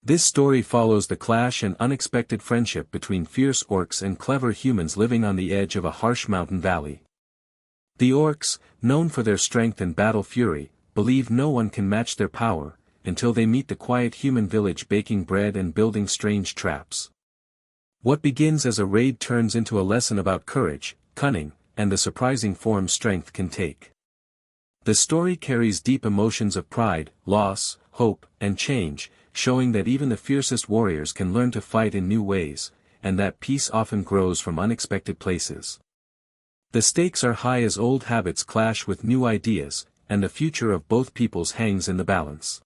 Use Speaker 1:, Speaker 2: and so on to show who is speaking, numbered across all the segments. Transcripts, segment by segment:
Speaker 1: This story follows the clash and unexpected friendship between fierce orcs and clever humans living on the edge of a harsh mountain valley. The orcs, known for their strength and battle fury, believe no one can match their power, until they meet the quiet human village baking bread and building strange traps. What begins as a raid turns into a lesson about courage, cunning, and the surprising form strength can take. The story carries deep emotions of pride, loss, hope, and change, showing that even the fiercest warriors can learn to fight in new ways, and that peace often grows from unexpected places. The stakes are high as old habits clash with new ideas, and the future of both peoples hangs in the balance.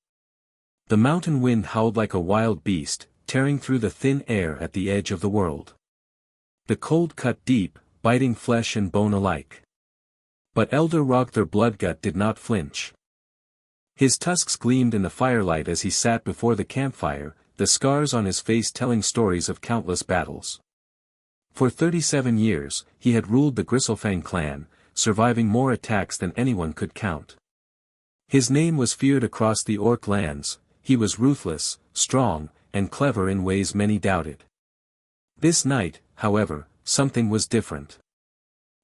Speaker 1: The mountain wind howled like a wild beast, tearing through the thin air at the edge of the world. The cold cut deep, biting flesh and bone alike. But Elder Rogthar Bloodgut did not flinch. His tusks gleamed in the firelight as he sat before the campfire, the scars on his face telling stories of countless battles. For 37 years, he had ruled the Gristlefang clan, surviving more attacks than anyone could count. His name was feared across the orc lands. He was ruthless, strong, and clever in ways many doubted. This night, however, something was different.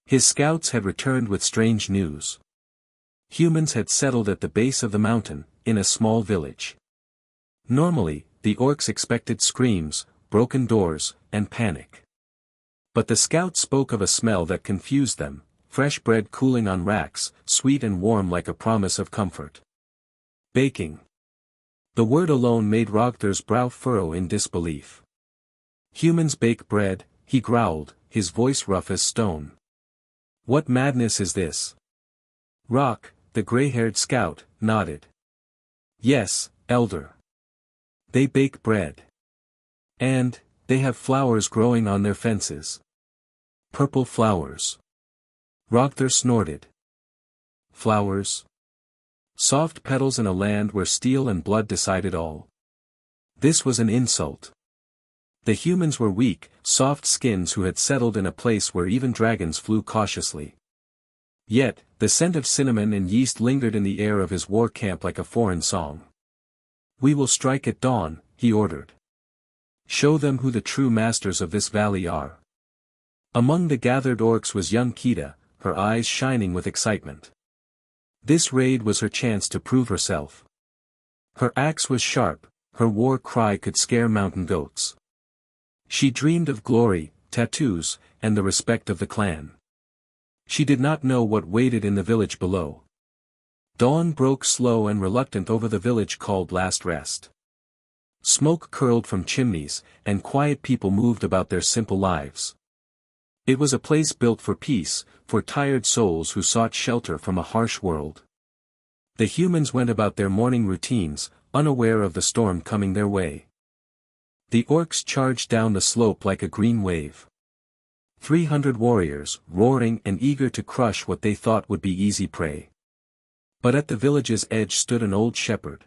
Speaker 1: His scouts had returned with strange news. Humans had settled at the base of the mountain, in a small village. Normally, the orcs expected screams, broken doors, and panic. But the scouts spoke of a smell that confused them, fresh bread cooling on racks, sweet and warm like a promise of comfort. Baking. The word alone made Rogthar's brow furrow in disbelief. Humans bake bread, he growled, his voice rough as stone. What madness is this? Rock, the gray-haired scout, nodded. Yes, Elder. They bake bread. And, they have flowers growing on their fences. Purple flowers. Rogthar snorted. Flowers? Soft petals in a land where steel and blood decided all. This was an insult. The humans were weak, soft skins who had settled in a place where even dragons flew cautiously. Yet, the scent of cinnamon and yeast lingered in the air of his war camp like a foreign song. We will strike at dawn, he ordered. Show them who the true masters of this valley are. Among the gathered orcs was young Kita, her eyes shining with excitement. This raid was her chance to prove herself. Her axe was sharp, her war cry could scare mountain goats. She dreamed of glory, tattoos, and the respect of the clan. She did not know what waited in the village below. Dawn broke slow and reluctant over the village called Last Rest. Smoke curled from chimneys, and quiet people moved about their simple lives. It was a place built for peace, for tired souls who sought shelter from a harsh world. The humans went about their morning routines, unaware of the storm coming their way. The orcs charged down the slope like a green wave. 300 warriors, roaring and eager to crush what they thought would be easy prey. But at the village's edge stood an old shepherd.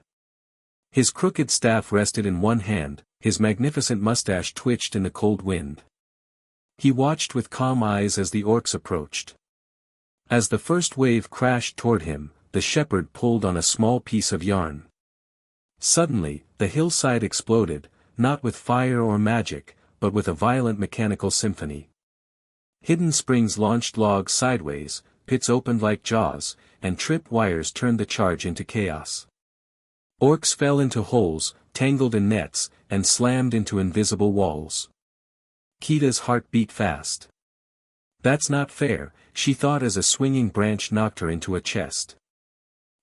Speaker 1: His crooked staff rested in one hand, his magnificent mustache twitched in the cold wind. He watched with calm eyes as the orcs approached. As the first wave crashed toward him, the shepherd pulled on a small piece of yarn. Suddenly, the hillside exploded, not with fire or magic, but with a violent mechanical symphony. Hidden springs launched logs sideways, pits opened like jaws, and trip wires turned the charge into chaos. Orcs fell into holes, tangled in nets, and slammed into invisible walls. Kita's heart beat fast. That's not fair, she thought as a swinging branch knocked her into a chest.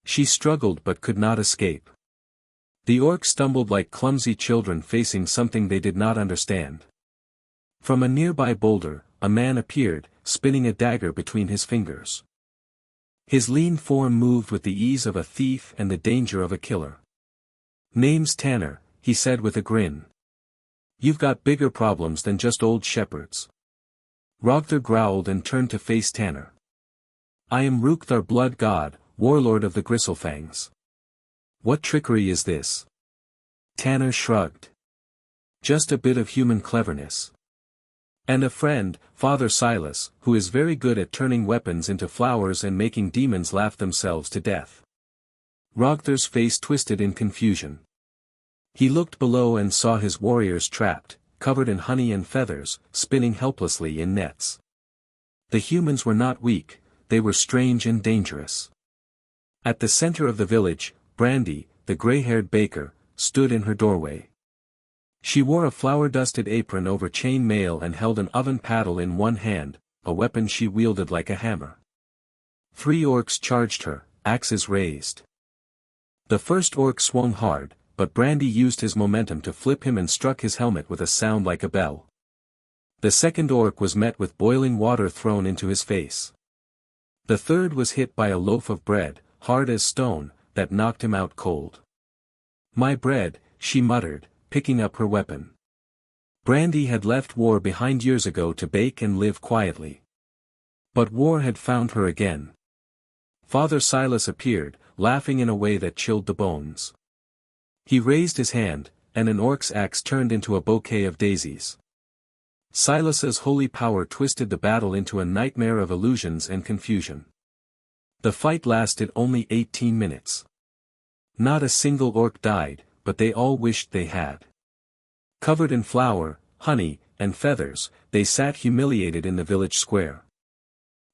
Speaker 1: She struggled but could not escape. The orcs stumbled like clumsy children facing something they did not understand. From a nearby boulder, a man appeared, spinning a dagger between his fingers. His lean form moved with the ease of a thief and the danger of a killer. Name's Tanner, he said with a grin. You've got bigger problems than just old shepherds. Rogthar growled and turned to face Tanner. I am Rogthar Blood God, warlord of the Gristlfangs. What trickery is this? Tanner shrugged. Just a bit of human cleverness. And a friend, Father Silas, who is very good at turning weapons into flowers and making demons laugh themselves to death. Rogthar's face twisted in confusion. He looked below and saw his warriors trapped, covered in honey and feathers, spinning helplessly in nets. The humans were not weak, they were strange and dangerous. At the center of the village, Brandy, the gray-haired baker, stood in her doorway. She wore a flour-dusted apron over chain mail and held an oven paddle in one hand, a weapon she wielded like a hammer. 3 orcs charged her, axes raised. The first orc swung hard, but Brandy used his momentum to flip him and struck his helmet with a sound like a bell. The second orc was met with boiling water thrown into his face. The third was hit by a loaf of bread, hard as stone, that knocked him out cold. "My bread," she muttered, picking up her weapon. Brandy had left war behind years ago to bake and live quietly. But war had found her again. Father Silas appeared, laughing in a way that chilled the bones. He raised his hand, and an orc's axe turned into a bouquet of daisies. Silas's holy power twisted the battle into a nightmare of illusions and confusion. The fight lasted only 18 minutes. Not a single orc died, but they all wished they had. Covered in flour, honey, and feathers, they sat humiliated in the village square.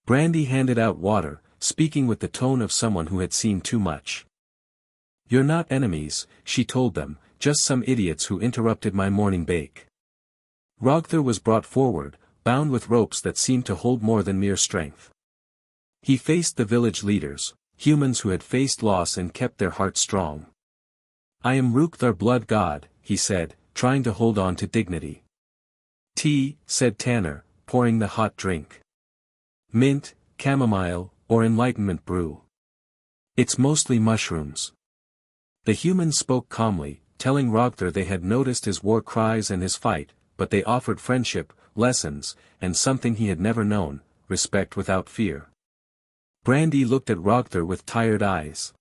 Speaker 1: Brandy handed out water, speaking with the tone of someone who had seen too much. "You're not enemies," she told them, "just some idiots who interrupted my morning bake." Rogther was brought forward, bound with ropes that seemed to hold more than mere strength. He faced the village leaders, humans who had faced loss and kept their hearts strong. "I am Rogther blood god," he said, trying to hold on to dignity. "Tea," said Tanner, pouring the hot drink. "Mint, chamomile, or enlightenment brew." "It's mostly mushrooms." The humans spoke calmly, telling Rogther they had noticed his war cries and his fight, but they offered friendship, lessons, and something he had never known, respect without fear. Brandy looked at Rogther with tired eyes.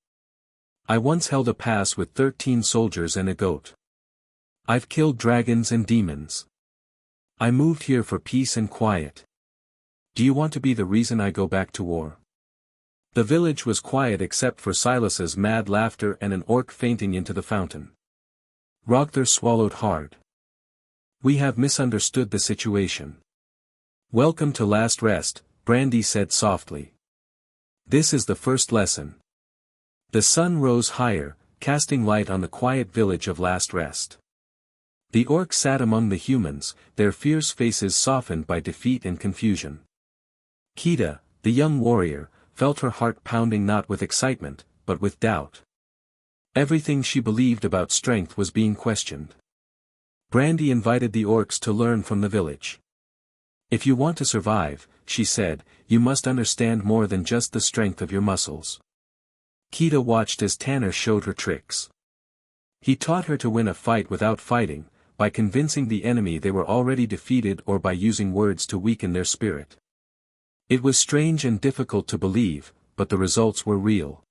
Speaker 1: "I once held a pass with 13 soldiers and a goat. I've killed dragons and demons. I moved here for peace and quiet. Do you want to be the reason I go back to war?" The village was quiet except for Silas's mad laughter and an orc fainting into the fountain. Rogther swallowed hard. "We have misunderstood the situation." "Welcome to Last Rest," Brandy said softly. "This is the first lesson." The sun rose higher, casting light on the quiet village of Last Rest. The orcs sat among the humans, their fierce faces softened by defeat and confusion. Kita, the young warrior, felt her heart pounding not with excitement, but with doubt. Everything she believed about strength was being questioned. Brandy invited the orcs to learn from the village. "If you want to survive," she said, "you must understand more than just the strength of your muscles." Kita watched as Tanner showed her tricks. He taught her to win a fight without fighting, by convincing the enemy they were already defeated or by using words to weaken their spirit. It was strange and difficult to believe, but the results were real.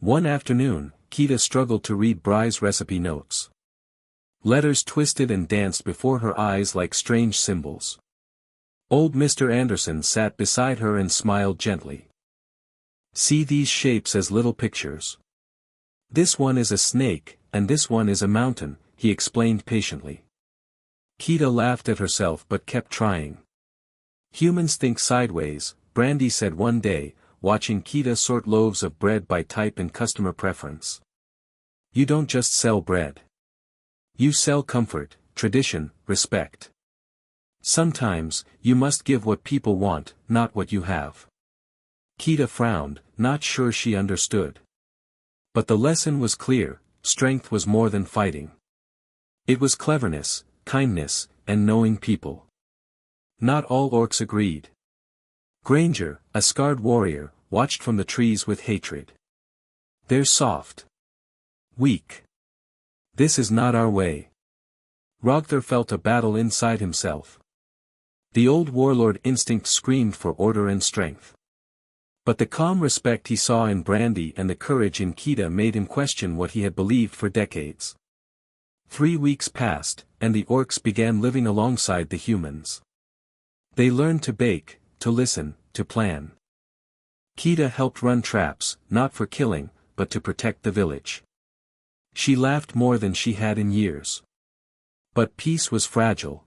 Speaker 1: One afternoon, Kita struggled to read Bry's recipe notes. Letters twisted and danced before her eyes like strange symbols. Old Mr. Anderson sat beside her and smiled gently. "See these shapes as little pictures. This one is a snake, and this one is a mountain," he explained patiently. Kita laughed at herself but kept trying. "Humans think sideways," Brandy said one day, watching Kita sort loaves of bread by type and customer preference. "You don't just sell bread. You sell comfort, tradition, respect. Sometimes, you must give what people want, not what you have." Kita frowned, not sure she understood. But the lesson was clear: strength was more than fighting. It was cleverness, kindness, and knowing people. Not all orcs agreed. Granger, a scarred warrior, watched from the trees with hatred. "They're soft. Weak. This is not our way." Rogther felt a battle inside himself. The old warlord instinct screamed for order and strength. But the calm respect he saw in Brandy and the courage in Kita made him question what he had believed for decades. 3 weeks passed, and the orcs began living alongside the humans. They learned to bake, to listen, to plan. Kita helped run traps, not for killing, but to protect the village. She laughed more than she had in years. But peace was fragile.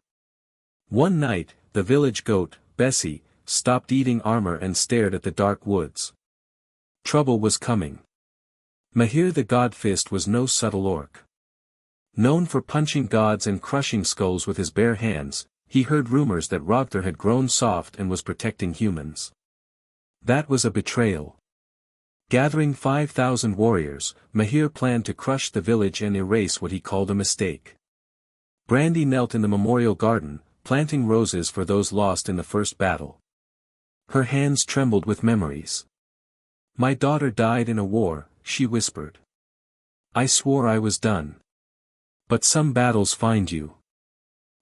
Speaker 1: One night, the village goat, Bessie, stopped eating armor and stared at the dark woods. Trouble was coming. Mahir the God Fist was no subtle orc. Known for punching gods and crushing skulls with his bare hands, he heard rumors that Rogther had grown soft and was protecting humans. That was a betrayal. Gathering 5,000 warriors, Mahir planned to crush the village and erase what he called a mistake. Brandy knelt in the memorial garden, planting roses for those lost in the first battle. Her hands trembled with memories. "My daughter died in a war," she whispered. "I swore I was done. But some battles find you."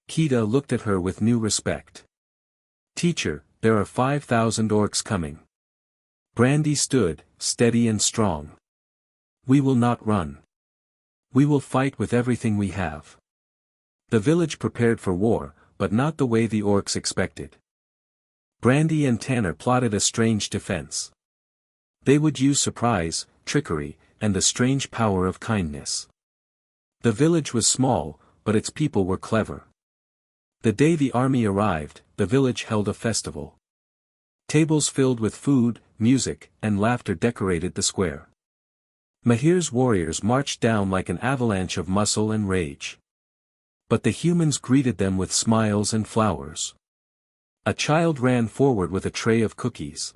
Speaker 1: Kida looked at her with new respect. "Teacher, there are 5,000 orcs coming." Brandy stood, steady and strong. "We will not run. We will fight with everything we have." The village prepared for war, but not the way the orcs expected. Brandy and Tanner plotted a strange defense. They would use surprise, trickery, and the strange power of kindness. The village was small, but its people were clever. The day the army arrived, the village held a festival. Tables filled with food, music, and laughter decorated the square. Mahir's warriors marched down like an avalanche of muscle and rage. But the humans greeted them with smiles and flowers. A child ran forward with a tray of cookies.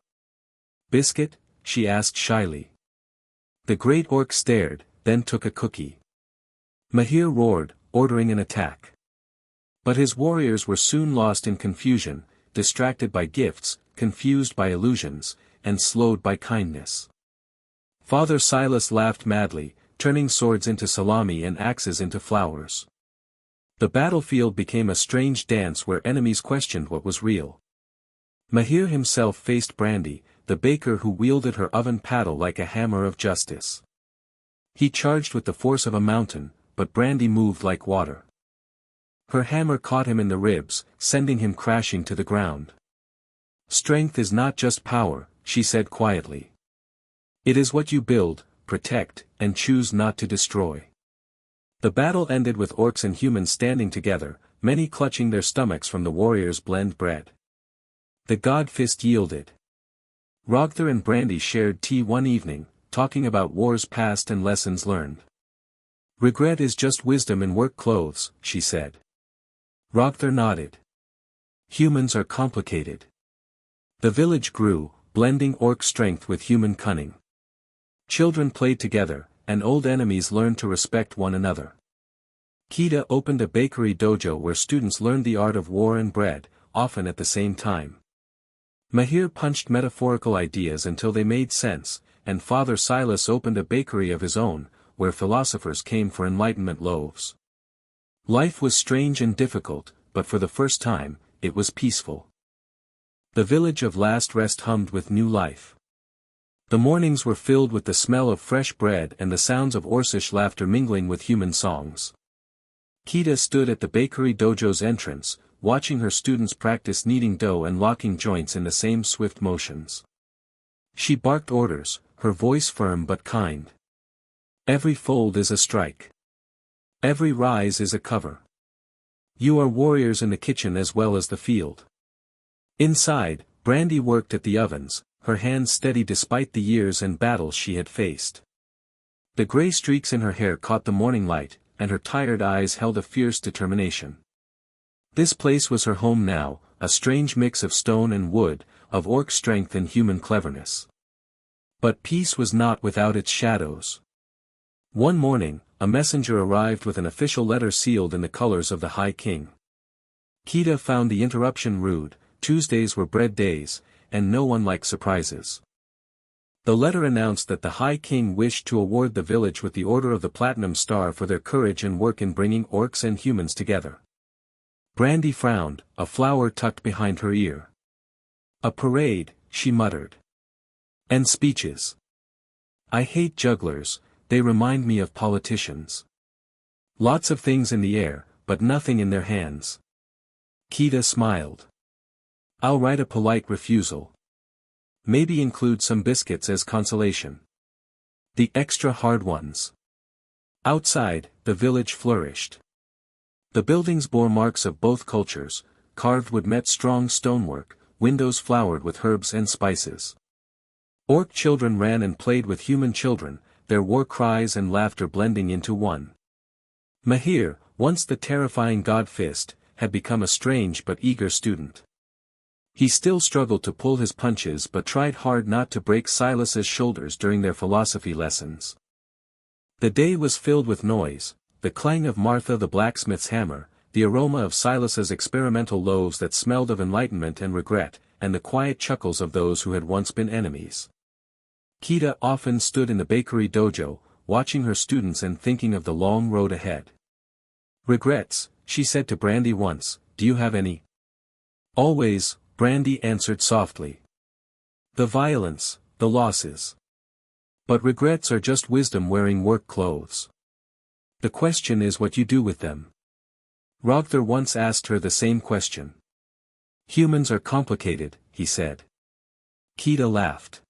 Speaker 1: "Biscuit?" she asked shyly. The great orc stared, then took a cookie. Mahir roared, ordering an attack. But his warriors were soon lost in confusion, distracted by gifts, confused by illusions, and slowed by kindness. Father Silas laughed madly, turning swords into salami and axes into flowers. The battlefield became a strange dance where enemies questioned what was real. Mahir himself faced Brandy, the baker who wielded her oven paddle like a hammer of justice. He charged with the force of a mountain, but Brandy moved like water. Her hammer caught him in the ribs, sending him crashing to the ground. "Strength is not just power," she said quietly. "It is what you build, protect, and choose not to destroy." The battle ended with orcs and humans standing together, many clutching their stomachs from the warriors' blend bread. The God Fist yielded. Rogther and Brandy shared tea one evening, talking about wars past and lessons learned. "Regret is just wisdom in work clothes," she said. Rogther nodded. "Humans are complicated." The village grew, blending orc strength with human cunning. Children played together, and old enemies learned to respect one another. Kida opened a bakery dojo where students learned the art of war and bread, often at the same time. Mahir punched metaphorical ideas until they made sense, and Father Silas opened a bakery of his own, where philosophers came for enlightenment loaves. Life was strange and difficult, but for the first time, it was peaceful. The village of Last Rest hummed with new life. The mornings were filled with the smell of fresh bread and the sounds of Orcish laughter mingling with human songs. Kida stood at the bakery dojo's entrance, watching her students practice kneading dough and locking joints in the same swift motions. She barked orders, her voice firm but kind. "Every fold is a strike. Every rise is a cover. You are warriors in the kitchen as well as the field." Inside, Brandy worked at the ovens, her hands steady despite the years and battles she had faced. The gray streaks in her hair caught the morning light, and her tired eyes held a fierce determination. This place was her home now, a strange mix of stone and wood, of orc strength and human cleverness. But peace was not without its shadows. One morning, a messenger arrived with an official letter sealed in the colors of the High King. Kida found the interruption rude. Tuesdays were bread days, and no one liked surprises. The letter announced that the High King wished to award the village with the Order of the Platinum Star for their courage and work in bringing orcs and humans together. Brandy frowned, a flower tucked behind her ear. "A parade," she muttered. "And speeches. I hate jugglers, they remind me of politicians. Lots of things in the air, but nothing in their hands." Kida smiled. "I'll write a polite refusal. Maybe include some biscuits as consolation. The extra hard ones." Outside, the village flourished. The buildings bore marks of both cultures, carved wood met strong stonework, windows flowered with herbs and spices. Orc children ran and played with human children, their war cries and laughter blending into one. Mahir, once the terrifying god Fist, had become a strange but eager student. He still struggled to pull his punches but tried hard not to break Silas's shoulders during their philosophy lessons. The day was filled with noise, the clang of Martha the blacksmith's hammer, the aroma of Silas's experimental loaves that smelled of enlightenment and regret, and the quiet chuckles of those who had once been enemies. Kita often stood in the bakery dojo, watching her students and thinking of the long road ahead. "Regrets," she said to Brandy once, "do you have any?" "Always," Brandy answered softly. "The violence, the losses. But regrets are just wisdom wearing work clothes. The question is what you do with them." Rogthar once asked her the same question. "Humans are complicated," he said. Kita laughed.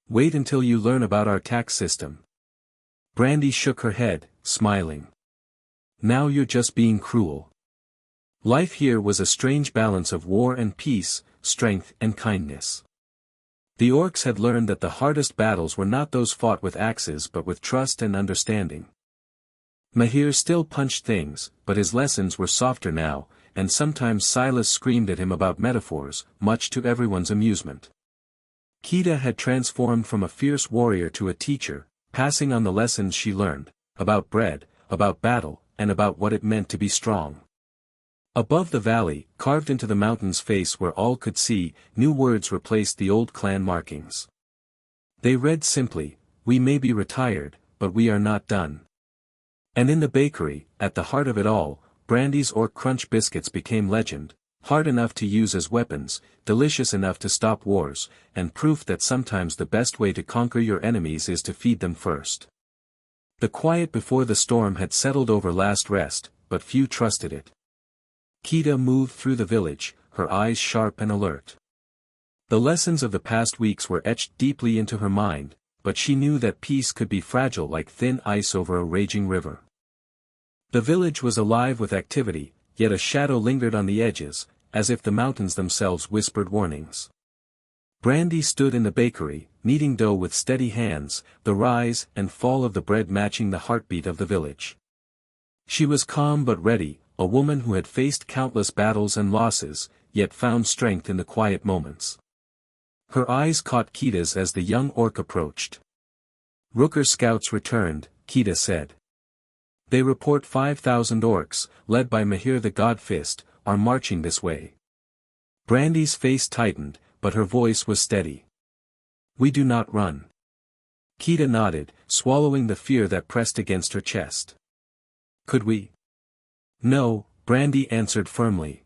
Speaker 1: "Wait until you learn about our tax system." Brandy shook her head, smiling. "Now you're just being cruel." Life here was a strange balance of war and peace, strength and kindness. The Orcs had learned that the hardest battles were not those fought with axes but with trust and understanding. Mahir still punched things, but his lessons were softer now, and sometimes Silas screamed at him about metaphors, much to everyone's amusement. Kita had transformed from a fierce warrior to a teacher, passing on the lessons she learned, about bread, about battle, and about what it meant to be strong. Above the valley, carved into the mountain's face where all could see, new words replaced the old clan markings. They read simply, "We may be retired, but we are not done." And in the bakery, at the heart of it all, Brandy's Orc Crunch biscuits became legend, hard enough to use as weapons, delicious enough to stop wars, and proof that sometimes the best way to conquer your enemies is to feed them first. The quiet before the storm had settled over last rest, but few trusted it. Kita moved through the village, her eyes sharp and alert. The lessons of the past weeks were etched deeply into her mind, but she knew that peace could be fragile like thin ice over a raging river. The village was alive with activity, yet a shadow lingered on the edges, as if the mountains themselves whispered warnings. Brandy stood in the bakery, kneading dough with steady hands, the rise and fall of the bread matching the heartbeat of the village. She was calm but ready, a woman who had faced countless battles and losses, yet found strength in the quiet moments. Her eyes caught Kita's as the young orc approached. "Rooker scouts returned," Kita said. "They report 5,000 orcs, led by Mahir the God Fist, are marching this way." Brandy's face tightened, but her voice was steady. "We do not run." Kita nodded, swallowing the fear that pressed against her chest. "Could we?" "No," Brandy answered firmly.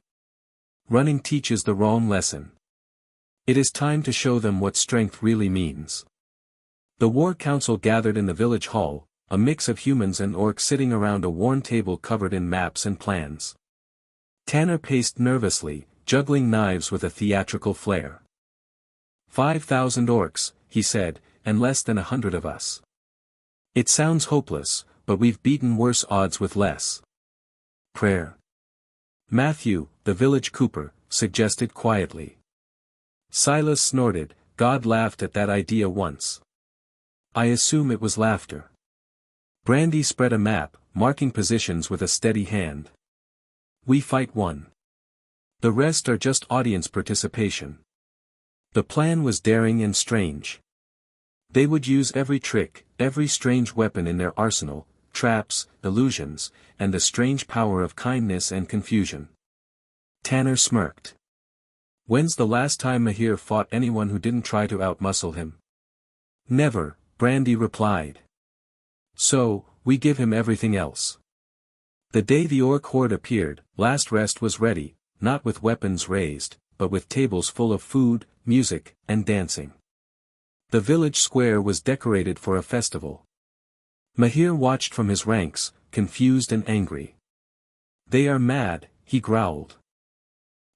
Speaker 1: "Running teaches the wrong lesson. It is time to show them what strength really means." The war council gathered in the village hall, a mix of humans and orcs sitting around a worn table covered in maps and plans. Tanner paced nervously, juggling knives with a theatrical flair. 5,000 orcs, he said, and less than 100 of us. It sounds hopeless, but we've beaten worse odds with less. Prayer. Matthew, the village cooper, suggested quietly. Silas snorted. God laughed at that idea once. I assume it was laughter. Brandy spread a map, marking positions with a steady hand. We fight one. The rest are just audience participation. The plan was daring and strange. They would use every trick, every strange weapon in their arsenal, traps, illusions, and the strange power of kindness and confusion. Tanner smirked. When's the last time Mahir fought anyone who didn't try to outmuscle him? Never, Brandy replied. So, we give him everything else. The day the orc horde appeared, last rest was ready, not with weapons raised, but with tables full of food, music, and dancing. The village square was decorated for a festival. Mahir watched from his ranks, confused and angry. They are mad, he growled.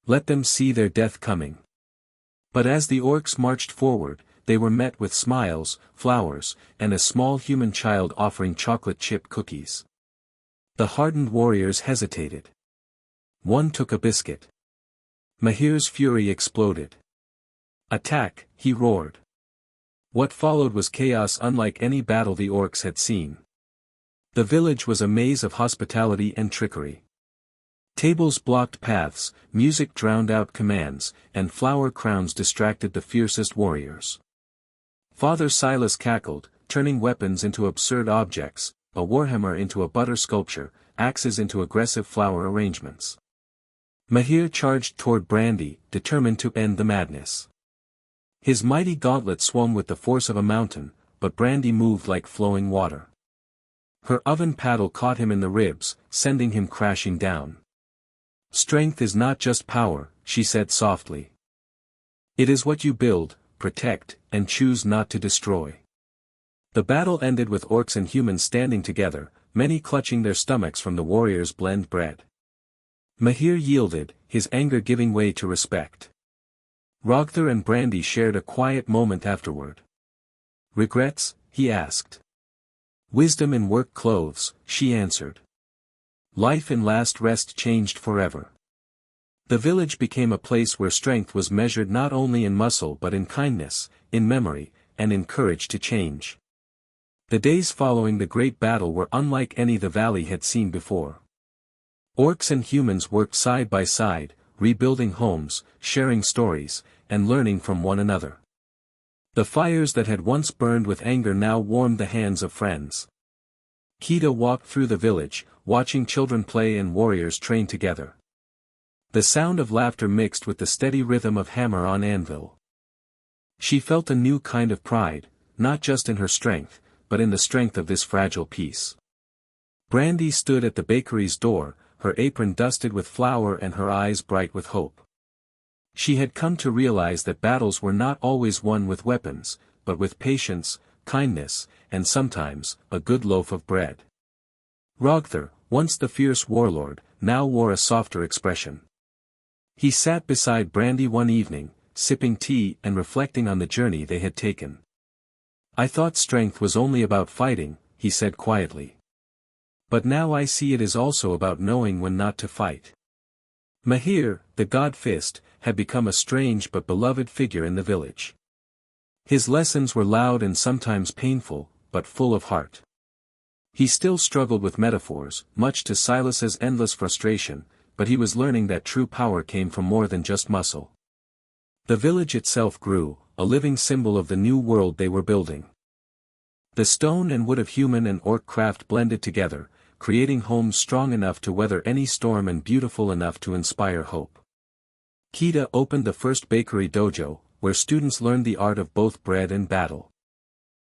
Speaker 1: Let them see their death coming. But as the orcs marched forward, they were met with smiles, flowers, and a small human child offering chocolate chip cookies. The hardened warriors hesitated. One took a biscuit. Mahir's fury exploded. "Attack," he roared. What followed was chaos unlike any battle the orcs had seen. The village was a maze of hospitality and trickery. Tables blocked paths, music drowned out commands, and flower crowns distracted the fiercest warriors. Father Silas cackled, turning weapons into absurd objects, a warhammer into a butter sculpture, axes into aggressive flower arrangements. Mahir charged toward Brandy, determined to end the madness. His mighty gauntlet swung with the force of a mountain, but Brandy moved like flowing water. Her oven paddle caught him in the ribs, sending him crashing down. "Strength is not just power," she said softly. "It is what you build, protect, and choose not to destroy." The battle ended with orcs and humans standing together, many clutching their stomachs from the warriors' blend bread. Mahir yielded, his anger giving way to respect. Rogther and Brandy shared a quiet moment afterward. "Regrets?" he asked. "Wisdom in work clothes," she answered. Life in Last Rest changed forever. The village became a place where strength was measured not only in muscle but in kindness, in memory, and in courage to change. The days following the great battle were unlike any the valley had seen before. Orcs and humans worked side by side, rebuilding homes, sharing stories, and learning from one another. The fires that had once burned with anger now warmed the hands of friends. Kida walked through the village, watching children play and warriors train together. The sound of laughter mixed with the steady rhythm of hammer on anvil. She felt a new kind of pride, not just in her strength, but in the strength of this fragile piece. Brandy stood at the bakery's door, her apron dusted with flour and her eyes bright with hope. She had come to realize that battles were not always won with weapons, but with patience, kindness, and sometimes, a good loaf of bread. Rogther, once the fierce warlord, now wore a softer expression. He sat beside Brandy one evening, sipping tea and reflecting on the journey they had taken. "I thought strength was only about fighting," he said quietly. "But now I see it is also about knowing when not to fight." Mahir, the god fist, had become a strange but beloved figure in the village. His lessons were loud and sometimes painful, but full of heart. He still struggled with metaphors, much to Silas's endless frustration, but he was learning that true power came from more than just muscle. The village itself grew, a living symbol of the new world they were building. The stone and wood of human and orc craft blended together, creating homes strong enough to weather any storm and beautiful enough to inspire hope. Kida opened the first bakery dojo, where students learned the art of both bread and battle.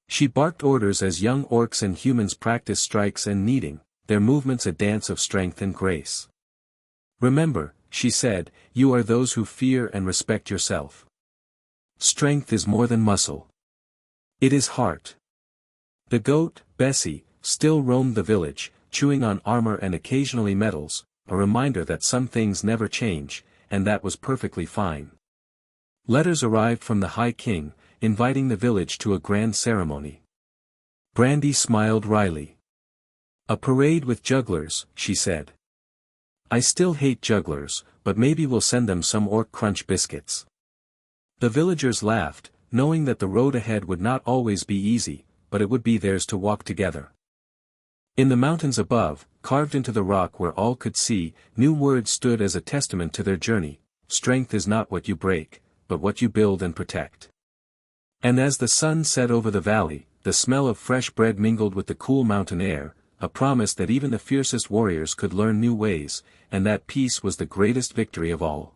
Speaker 1: She barked orders as young orcs and humans practiced strikes and kneading, their movements a dance of strength and grace. "Remember," she said, "you are those who fear and respect yourself. Strength is more than muscle. It is heart." The goat, Bessie, still roamed the village, chewing on armor and occasionally metals, a reminder that some things never change, and that was perfectly fine. Letters arrived from the High King, inviting the village to a grand ceremony. Brandy smiled wryly. "A parade with jugglers," she said. "I still hate jugglers, but maybe we'll send them some orc crunch biscuits." The villagers laughed, knowing that the road ahead would not always be easy, but it would be theirs to walk together. In the mountains above, carved into the rock where all could see, new words stood as a testament to their journey: "Strength is not what you break, but what you build and protect." And as the sun set over the valley, the smell of fresh bread mingled with the cool mountain air, a promise that even the fiercest warriors could learn new ways, and that peace was the greatest victory of all.